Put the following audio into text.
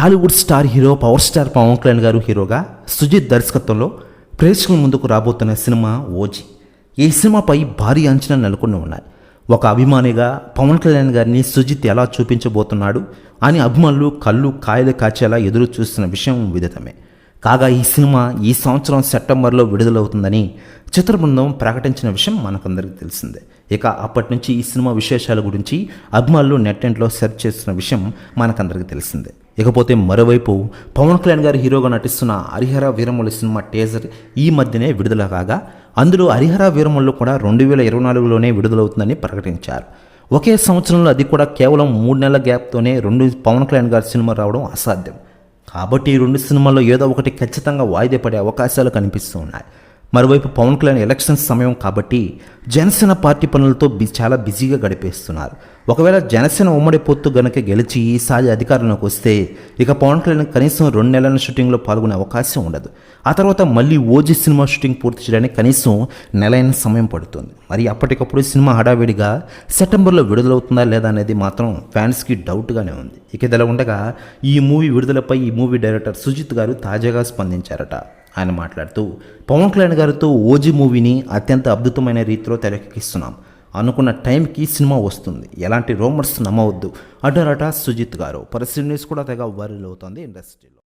Tollywood star hero power star Pawan Kalyan garu హీరోగా సుజిత్ దర్శకత్వంలో ప్రేక్షకుల ముందుకు రాబోతున్న సినిమా ఓజీ. ఈ సినిమాపై భారీ అంచనాలు నెలకొని ఉన్నాయి. ఒక అభిమానిగా పవన్ కళ్యాణ్ గారిని సుజిత్ ఎలా చూపించబోతున్నాడు అని అభిమానులు కళ్ళు కాయలు కాచేలా ఎదురు చూస్తున్న విషయం విదితమే. కాగా ఈ సినిమా ఈ సంవత్సరం సెప్టెంబర్లో విడుదలవుతుందని చిత్ర బృందం ప్రకటించిన విషయం మనకందరికీ తెలిసిందే. ఇక అప్పటి నుంచి ఈ సినిమా విశేషాల గురించి అభిమానులు నెట్టింట్లో సెర్చ్ చేస్తున్న విషయం మనకందరికీ తెలిసిందే. ఇకపోతే మరోవైపు పవన్ కళ్యాణ్ గారు హీరోగా నటిస్తున్న హరిహర వీరమల్లు సినిమా టీజర్ ఈ మధ్యనే విడుదల కాగా అందులో హరిహర వీరమల్లు కూడా 2024లోనే విడుదలవుతుందని ప్రకటించారు. ఒకే సంవత్సరంలో అది కూడా కేవలం 3 నెలల గ్యాప్తోనే 2 పవన్ కళ్యాణ్ గారి సినిమా రావడం అసాధ్యం. కాబట్టి ఈ 2 సినిమాల్లో ఏదో ఒకటి ఖచ్చితంగా వాయిదా పడే అవకాశాలు కనిపిస్తూ ఉన్నాయి. మరోవైపు పవన్ కళ్యాణ్ ఎలక్షన్స్ సమయం కాబట్టి జనసేన పార్టీ పనులతో చాలా బిజీగా గడిపేస్తున్నారు. ఒకవేళ జనసేన ఉమ్మడి పొత్తు గనక గెలిచి ఈసారి అధికారంలోకి వస్తే ఇక పవన్ కళ్యాణ్ కనీసం 2 నెలల షూటింగ్లో పాల్గొనే అవకాశం ఉండదు. ఆ తర్వాత మళ్ళీ ఓజీ సినిమా షూటింగ్ పూర్తి చేయడానికి కనీసం నెలైన సమయం పడుతుంది. మరి అప్పటికప్పుడు సినిమా హడావిడిగా సెప్టెంబర్లో విడుదలవుతుందా లేదా అనేది మాత్రం ఫ్యాన్స్కి డౌట్గానే ఉంది. ఇక ఇదిలా ఉండగా ఈ మూవీ విడుదలపై ఈ మూవీ డైరెక్టర్ సుజిత్ గారు తాజాగా స్పందించారట. ఆయన మాట్లాడుతూ పవన్ కళ్యాణ్ గారితో ఓజీ మూవీని అత్యంత అద్భుతమైన రీతిలో తెరకెక్కిస్తున్నాం. అనుకున్న టైంకి సినిమా వస్తుంది, ఎలాంటి రూమర్స్ నమ్మవద్దు అంటారట సుజిత్ గారు. పరిస్థితి న్యూస్ కూడా తెగ వైరల్ అవుతుంది ఇండస్ట్రీలో.